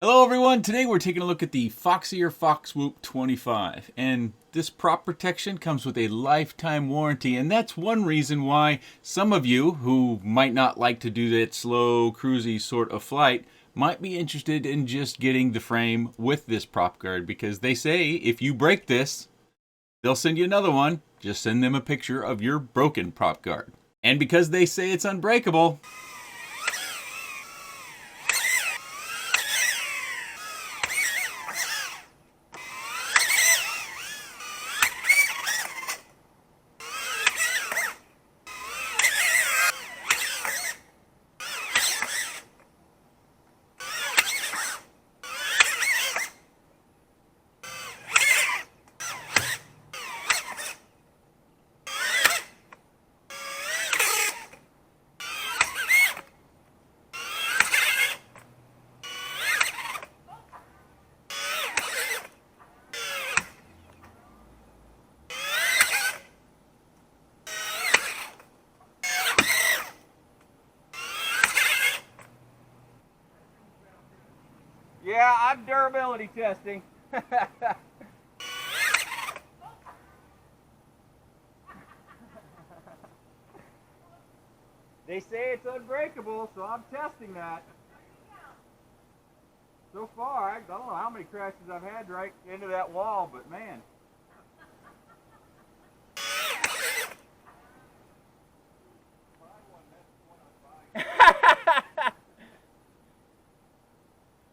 Hello everyone, today we're taking a look at the FoxWhoop 25, and this prop protection comes with a lifetime warranty, and that's one reason why some of you who might not like to do that slow, cruisy sort of flight might be interested in just getting the frame with this prop guard, because they say if you break this, they'll send you another one. Just send them a picture of your broken prop guard. And because they say it's unbreakable, Yeah, I'm durability testing. They say it's unbreakable, so I'm testing that. So far, I don't know how many crashes I've had right into that wall, but man.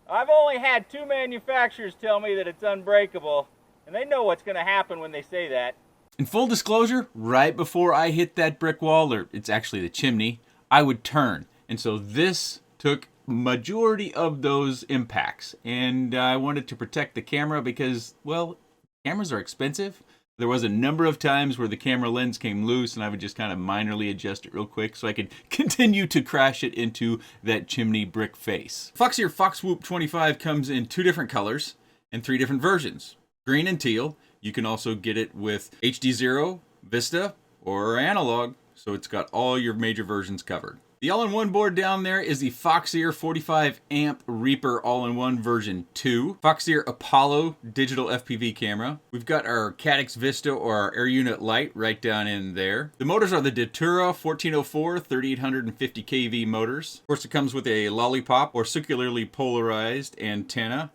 I've only had 2 manufacturers tell me that it's unbreakable, and they know what's going to happen when they say that. in full disclosure, right before I hit that brick wall, or it's actually the chimney, I would turn. And so this took majority of those impacts. And I wanted to protect the camera because, well, cameras are expensive. There was a number of times where the camera lens came loose and I would just kind of minorly adjust it real quick so I could continue to crash it into that chimney brick face. FoxWhoop 25 comes in 2 different colors and 3 different versions, green and teal. You can also get it with HD0, Vista, or analog, so it's got all your major versions covered. The all-in-one board down there is the Foxeer 45 amp Reaper all-in-one version 2. Foxeer Apollo digital FPV camera. We've got our Caddx Vista or our air unit light right down in there. The motors are the Datura 1404 3850 kV motors. Of course, it comes with a lollipop or circularly polarized antenna.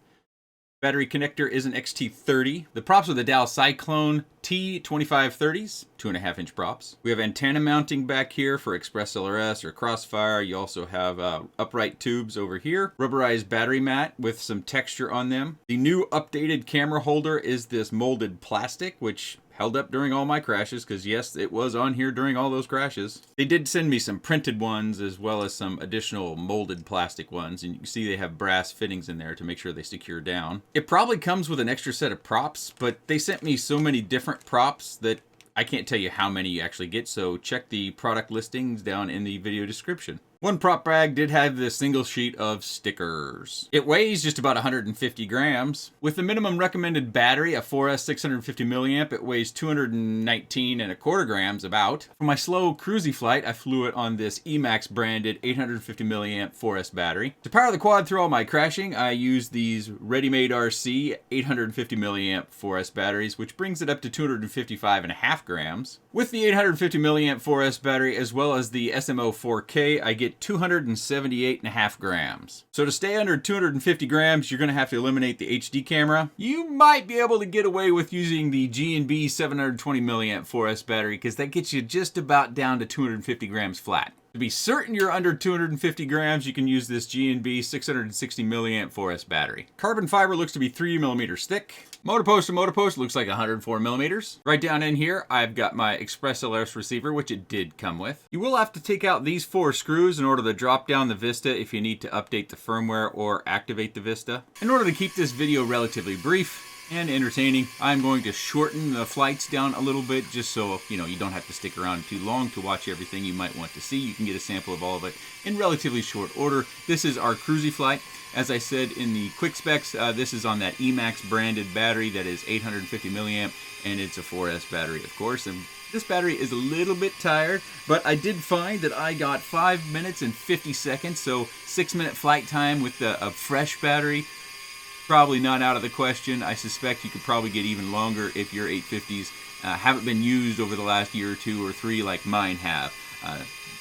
Battery connector is an XT30. The props are the Dow Cyclone T2530s, 2.5-inch props. We have antenna mounting back here for Express LRS or Crossfire. You also have upright tubes over here. Rubberized battery mat with some texture on them. The new updated camera holder is this molded plastic, which held up during all my crashes, because yes, it was on here during all those crashes. They did send me some printed ones as well as some additional molded plastic ones, and you can see they have brass fittings in there to make sure they secure down. It probably comes with an extra set of props, but they sent me so many different props that I can't tell you how many you actually get, so check the product listings down in the video description. One prop bag did have this single sheet of stickers. It weighs just about 150 grams. With the minimum recommended battery, a 4S 650 milliamp, it weighs 219.25 grams about. For my slow cruisy flight, I flew it on this Emax branded 850 milliamp 4S battery. To power the quad through all my crashing, I used these Ready-Made RC 850 milliamp 4S batteries, which brings it up to 255.5 grams. With the 850 milliamp 4S battery as well as the SMO 4K, I get 278.5 grams. So to stay under 250 grams, you're going to have to eliminate the HD camera. You might be able to get away with using the G&B 720 milliamp 4S battery, because that gets you just about down to 250 grams flat. To be certain you're under 250 grams, you can use this G&B 660 milliamp 4S battery. Carbon fiber looks to be 3 millimeters thick. Motor post to motor post looks like 104 millimeters. Right down in here, I've got my Express LRS receiver, which it did come with. You will have to take out these 4 screws in order to drop down the Vista if you need to update the firmware or activate the Vista. In order to keep this video relatively brief and entertaining, I'm going to shorten the flights down a little bit just so you don't have to stick around too long to watch everything you might want to see. You can get a sample of all of it in relatively short order. This is our cruisy flight. As I said in the quick specs, this is on that Emax branded battery that is 850 milliamp, and it's a 4S battery, of course. And this battery is a little bit tired, but I did find that I got 5 minutes and 50 seconds, so 6-minute flight time with a fresh battery probably not out of the question. I suspect you could probably get even longer if your 850s haven't been used over the last year or 2 or 3 like mine have.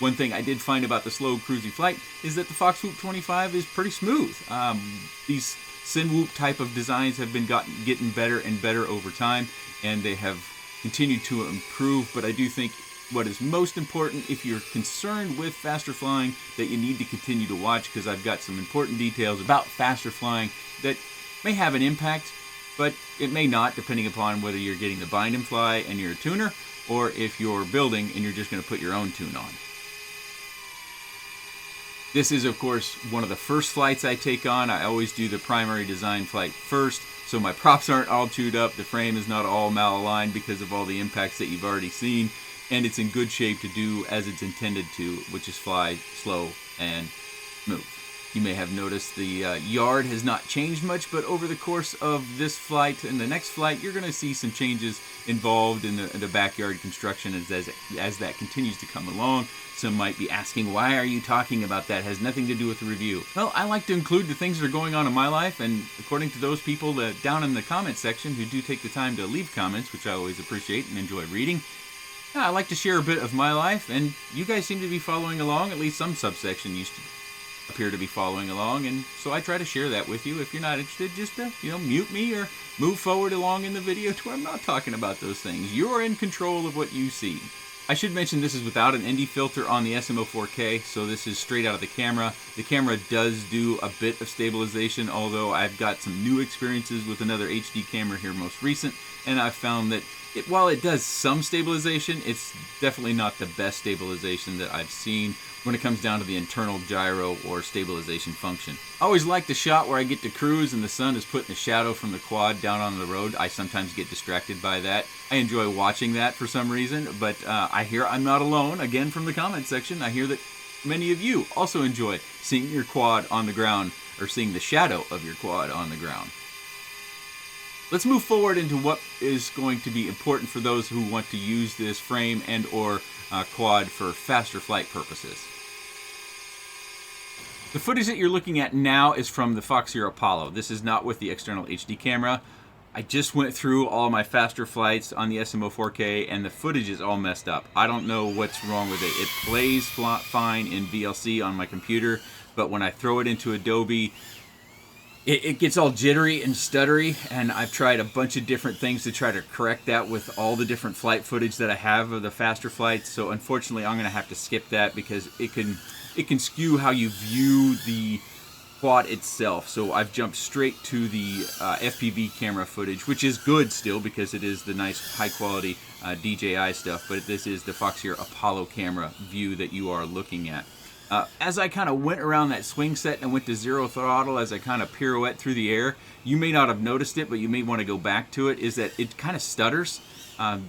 One thing I did find about the slow cruisy flight is that the FoxWhoop 25 is pretty smooth. These SynWhoop type of designs have been getting better and better over time, and they have continued to improve. But I do think what is most important, if you're concerned with faster flying, that you need to continue to watch, because I've got some important details about faster flying that may have an impact, but it may not, depending upon whether you're getting the bind and fly and you're a tuner, or if you're building and you're just going to put your own tune on. This is, of course, one of the first flights I take on. I always do the primary design flight first, so my props aren't all chewed up, the frame is not all malaligned because of all the impacts that you've already seen, and it's in good shape to do as it's intended to, which is fly slow and smooth. You may have noticed the yard has not changed much, but over the course of this flight and the next flight, you're going to see some changes involved in the backyard construction as that continues to come along. Some might be asking, why are you talking about that? It has nothing to do with the review. Well, I like to include the things that are going on in my life, and according to those people down in the comment section who do take the time to leave comments, which I always appreciate and enjoy reading, I like to share a bit of my life, and you guys seem to be following along. At least some subsection used to appear to be following along, and so I try to share that with you. If you're not interested, just mute me or move forward along in the video to where I'm not talking about those things. You're in control of what you see. I should mention this is without an ND filter on the SMO4K, so this is straight out of the camera. The camera does do a bit of stabilization, although I've got some new experiences with another HD camera here most recent, and I've found that while it does some stabilization, it's definitely not the best stabilization that I've seen when it comes down to the internal gyro or stabilization function. I always like the shot where I get to cruise and the sun is putting the shadow from the quad down on the road. I sometimes get distracted by that. I enjoy watching that for some reason, but I hear I'm not alone. Again, from the comment section, I hear that many of you also enjoy seeing your quad on the ground, or seeing the shadow of your quad on the ground. Let's move forward into what is going to be important for those who want to use this frame and or quad for faster flight purposes. The footage that you're looking at now is from the FoxWhoop Apollo. This is not with the external HD camera. I just went through all my faster flights on the SMO4K and the footage is all messed up. I don't know what's wrong with it. It plays fine in VLC on my computer, but when I throw it into Adobe, it gets all jittery and stuttery, and I've tried a bunch of different things to try to correct that with all the different flight footage that I have of the faster flights. So unfortunately, I'm going to have to skip that because it can skew how you view the quad itself. So I've jumped straight to the FPV camera footage, which is good still because it is the nice high quality DJI stuff, but this is the FoxWhoop Apollo camera view that you are looking at. As I kind of went around that swing set and went to zero throttle as I kind of pirouette through the air, you may not have noticed it, but you may want to go back to it, is that it kind of stutters. The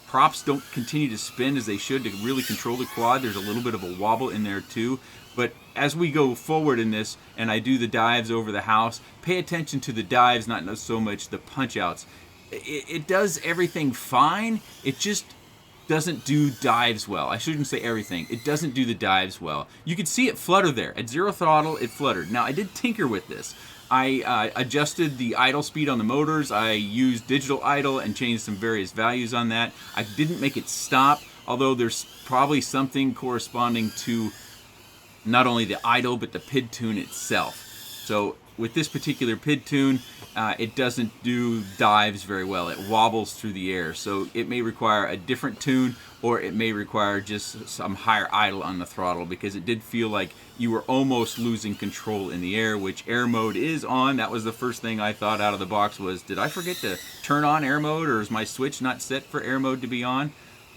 props don't continue to spin as they should to really control the quad. There's a little bit of a wobble in there too. But as we go forward in this and I do the dives over the house, pay attention to the dives, not so much the punch outs. It does everything fine. It just doesn't do dives well. I shouldn't say everything. It doesn't do the dives well. You could see it flutter there. At zero throttle, it fluttered. Now, I did tinker with this. I adjusted the idle speed on the motors. I used digital idle and changed some various values on that. I didn't make it stop, although there's probably something corresponding to not only the idle, but the PID tune itself. So with this particular PID tune, it doesn't do dives very well. It wobbles through the air. So it may require a different tune, or it may require just some higher idle on the throttle, because it did feel like you were almost losing control in the air, which air mode is on. That was the first thing I thought out of the box was, did I forget to turn on air mode, or is my switch not set for air mode to be on?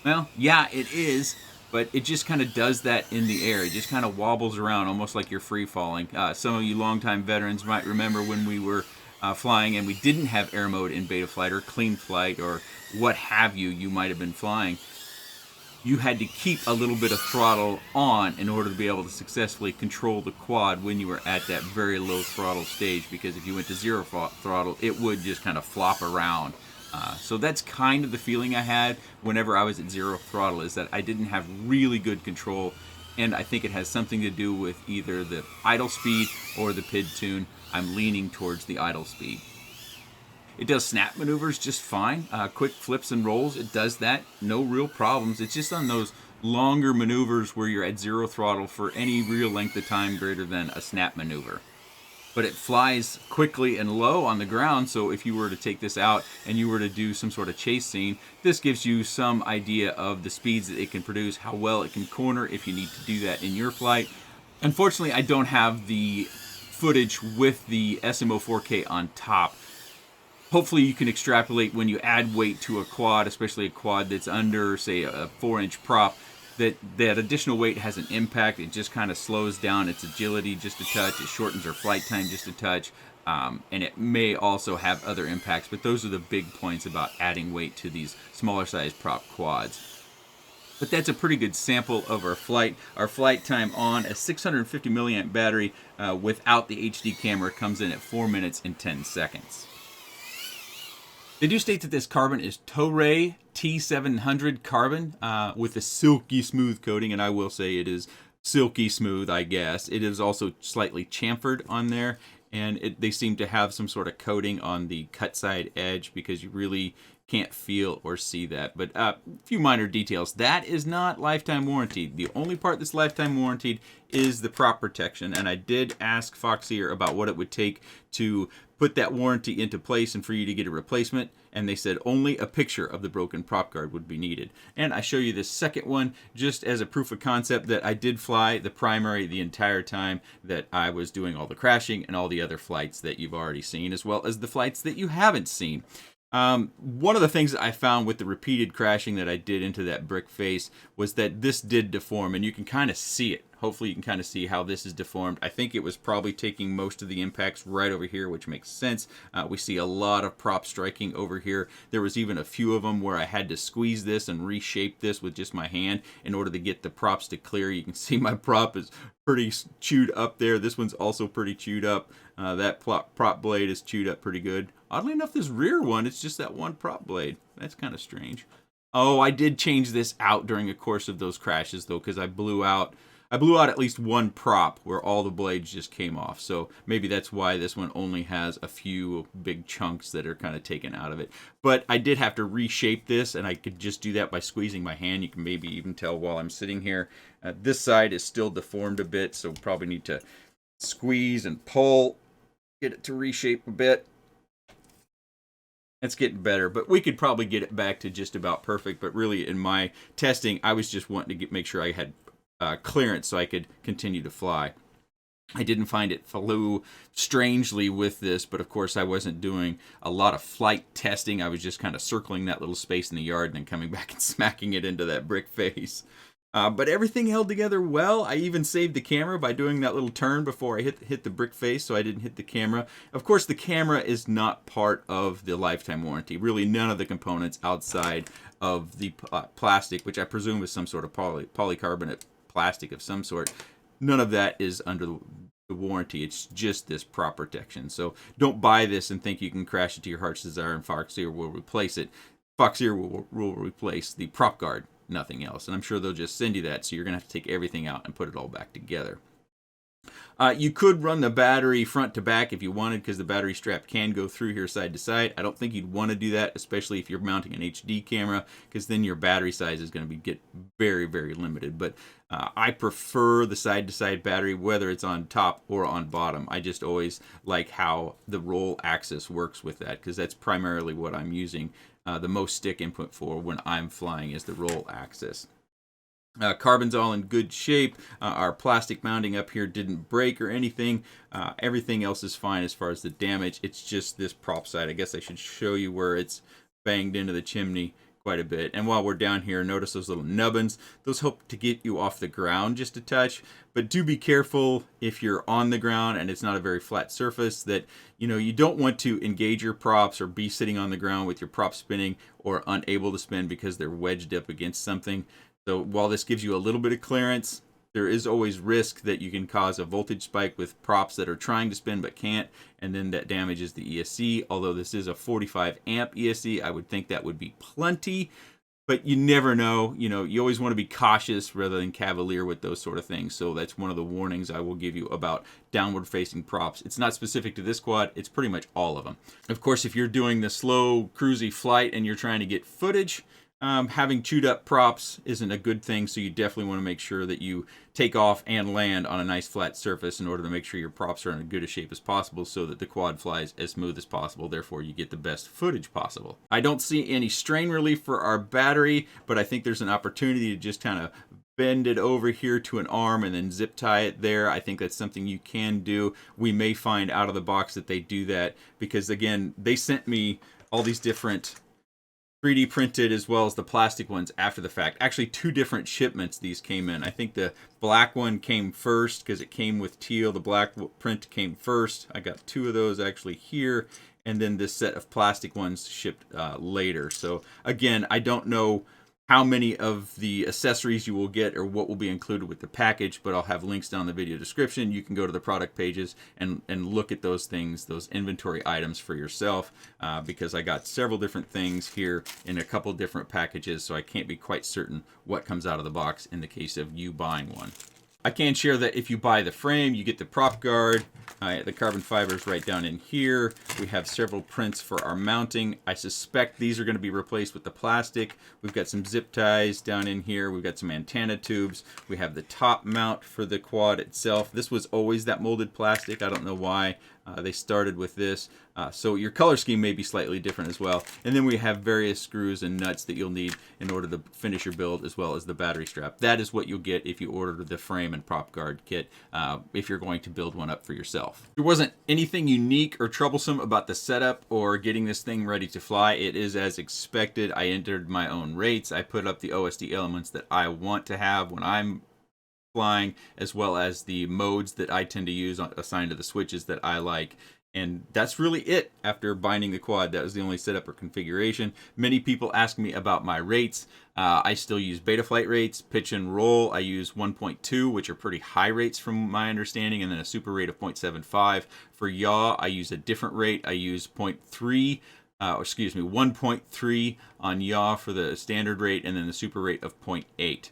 Well, yeah, it is. But it just kind of does that in the air. It just kind of wobbles around almost like you're free falling. Some of you longtime veterans might remember when we were flying and we didn't have air mode in beta flight or clean flight or what have you might have been flying. You had to keep a little bit of throttle on in order to be able to successfully control the quad when you were at that very low throttle stage, because if you went to zero throttle, it would just kind of flop around. So that's kind of the feeling I had whenever I was at zero throttle, is that I didn't have really good control, and I think it has something to do with either the idle speed or the PID tune. I'm leaning towards the idle speed. It does snap maneuvers just fine. Quick flips and rolls, it does that. No real problems. It's just on those longer maneuvers where you're at zero throttle for any real length of time greater than a snap maneuver. But it flies quickly and low on the ground, so if you were to take this out and you were to do some sort of chase scene, this gives you some idea of the speeds that it can produce, how well it can corner if you need to do that in your flight. Unfortunately, I don't have the footage with the SMO 4K on top. Hopefully you can extrapolate when you add weight to a quad, especially a quad that's under, say, a 4-inch prop, that additional weight has an impact. It just kind of slows down its agility just a touch. It shortens our flight time just a touch. And it may also have other impacts, but those are the big points about adding weight to these smaller size prop quads. But that's a pretty good sample of our flight. Our flight time on a 650 milliamp battery without the HD camera comes in at 4 minutes and 10 seconds. They do state that this carbon is Toray T700 carbon with a silky smooth coating, and I will say it is silky smooth, I guess. It is also slightly chamfered on there, and they seem to have some sort of coating on the cut side edge because you really can't feel or see that. But a few minor details. That is not lifetime warranted. The only part that's lifetime warranted is the prop protection, and I did ask FoxWhoop about what it would take to put that warranty into place and for you to get a replacement, and they said only a picture of the broken prop guard would be needed. And I show you this second one just as a proof of concept that I did fly the primary the entire time that I was doing all the crashing and all the other flights that you've already seen, as well as the flights that you haven't seen. One of the things that I found with the repeated crashing that I did into that brick face was that this did deform, and you can kind of see it. Hopefully you can kind of see how this is deformed. I think it was probably taking most of the impacts right over here, which makes sense. We see a lot of prop striking over here. There was even a few of them where I had to squeeze this and reshape this with just my hand in order to get the props to clear. You can see my prop is pretty chewed up there. This one's also pretty chewed up. That prop blade is chewed up pretty good. Oddly enough, this rear one, it's just that one prop blade. That's kind of strange. Oh, I did change this out during the course of those crashes, though, because I blew out at least one prop where all the blades just came off. So maybe that's why this one only has a few big chunks that are kind of taken out of it. But I did have to reshape this, and I could just do that by squeezing my hand. You can maybe even tell while I'm sitting here. This side is still deformed a bit, so probably need to squeeze and pull, get it to reshape a bit. It's getting better, but we could probably get it back to just about perfect. But really, in my testing, I was just wanting to make sure I had clearance so I could continue to fly. I didn't find it flew strangely with this, but of course I wasn't doing a lot of flight testing. I was just kind of circling that little space in the yard and then coming back and smacking it into that brick face. But everything held together well. I even saved the camera by doing that little turn before I hit the brick face, so I didn't hit the camera. Of course, the camera is not part of the lifetime warranty. Really, none of the components outside of the plastic, which I presume is some sort of polycarbonate plastic of some sort, none of that is under the warranty. It's just this prop protection. So don't buy this and think you can crash it to your heart's desire and FoxWhoop will replace it. FoxWhoop will replace the prop guard, nothing else. And I'm sure they'll just send you that, so you're going to have to take everything out and put it all back together. You could run the battery front to back if you wanted, because the battery strap can go through here side to side. I don't think you'd want to do that, especially if you're mounting an HD camera, because then your battery size is going to get very, very limited. But I prefer the side-to-side battery, whether it's on top or on bottom. I just always like how the roll axis works with that, because that's primarily what I'm using the most stick input for when I'm flying, is the roll axis. Carbon's all in good shape. Our plastic mounting up here didn't break or anything. Everything else is fine as far as the damage. It's just this prop side. I guess I should show you where it's banged into the chimney quite a bit. And while we're down here, notice those little nubbins. Those help to get you off the ground just a touch. But do be careful if you're on the ground and it's not a very flat surface, that you don't want to engage your props or be sitting on the ground with your props spinning or unable to spin because they're wedged up against something. So while this gives you a little bit of clearance, there is always risk that you can cause a voltage spike with props that are trying to spin but can't, and then that damages the ESC. Although this is a 45 amp ESC, I would think that would be plenty. but you never know. You know, you always want to be cautious rather than cavalier with those sort of things. So that's one of the warnings I will give you about downward facing props. It's not specific to this quad, it's pretty much all of them. Of course, if you're doing the slow cruisy flight and you're trying to get footage, having chewed up props isn't a good thing, so you definitely want to make sure that you take off and land on a nice flat surface in order to make sure your props are in as good a shape as possible so that the quad flies as smooth as possible. Therefore, you get the best footage possible. I don't see any strain relief for our battery, but I think there's an opportunity to just kind of bend it over here to an arm and then zip tie it there. I think that's something you can do. We may find out of the box that they do that because, again, they sent me all these different 3D printed as well as the plastic ones after the fact. Actually, 2 different shipments these came in. I think the black one came first because it came with teal. The black print came first. I got 2 of those actually here. And then this set of plastic ones shipped later. So again, I don't know how many of the accessories you will get or what will be included with the package, but I'll have links down in the video description. You can go to the product pages and look at those things, those inventory items for yourself, because I got several different things here in a couple different packages, so I can't be quite certain what comes out of the box in the case of you buying one. I can share that if you buy the frame, you get the prop guard. The carbon fiber is right down in here. We have several prints for our mounting. I suspect these are going to be replaced with the plastic. We've got some zip ties down in here. We've got some antenna tubes. We have the top mount for the quad itself. This was always that molded plastic. I don't know why they started with this. So your color scheme may be slightly different as well. And then we have various screws and nuts that you'll need in order to finish your build, as well as the battery strap. That is what you'll get if you order the frame and prop guard kit, if you're going to build one up for yourself. There wasn't anything unique or troublesome about the setup or getting this thing ready to fly. It is as expected. I entered my own rates. I put up the OSD elements that I want to have when I'm flying, as well as the modes that I tend to use assigned to the switches that I like. And that's really it after binding the quad. That was the only setup or configuration. Many people ask me about my rates. I still use Betaflight rates. Pitch and roll, I use 1.2, which are pretty high rates from my understanding, and then a super rate of 0.75. For yaw, I use a different rate. I use 1.3 on yaw for the standard rate, and then the super rate of 0.8.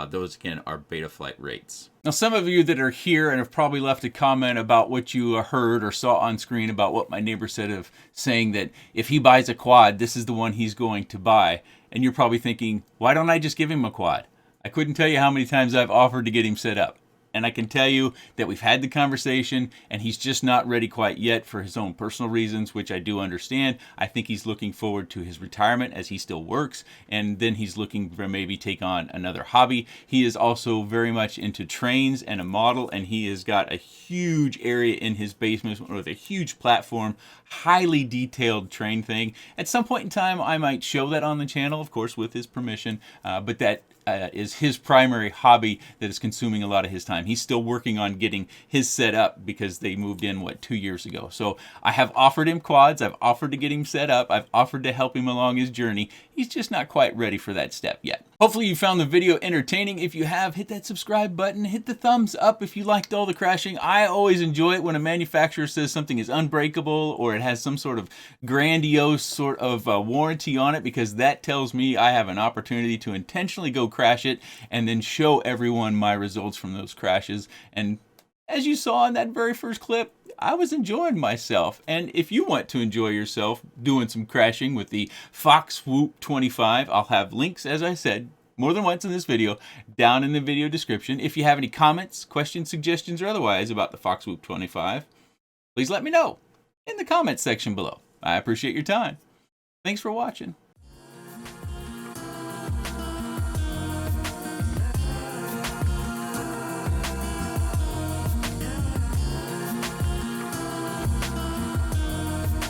Those, again, are Betaflight rates. Now, some of you that are here and have probably left a comment about what you heard or saw on screen about what my neighbor said of saying that if he buys a quad, this is the one he's going to buy. And you're probably thinking, why don't I just give him a quad? I couldn't tell you how many times I've offered to get him set up. And I can tell you that we've had the conversation and he's just not ready quite yet for his own personal reasons, which I do understand. I think he's looking forward to his retirement as he still works, and then he's looking to maybe take on another hobby. He is also very much into trains and a model, and he has got a huge area in his basement with a huge platform, highly detailed train thing. At some point in time, I might show that on the channel, of course, with his permission, but that is his primary hobby that is consuming a lot of his time. He's still working on getting his set up because they moved in, 2 years ago. So I have offered him quads. I've offered to get him set up. I've offered to help him along his journey. He's just not quite ready for that step yet. Hopefully you found the video entertaining. If you have, hit that subscribe button. Hit the thumbs up if you liked all the crashing. I always enjoy it when a manufacturer says something is unbreakable or it has some sort of grandiose sort of warranty on it, because that tells me I have an opportunity to intentionally go crash it and then show everyone my results from those crashes. And as you saw in that very first clip, I was enjoying myself. And if you want to enjoy yourself doing some crashing with the FoxWhoop 25, I'll have links, as I said, more than once in this video, down in the video description. If you have any comments, questions, suggestions, or otherwise about the FoxWhoop 25, please let me know in the comments section below. I appreciate your time. Thanks for watching.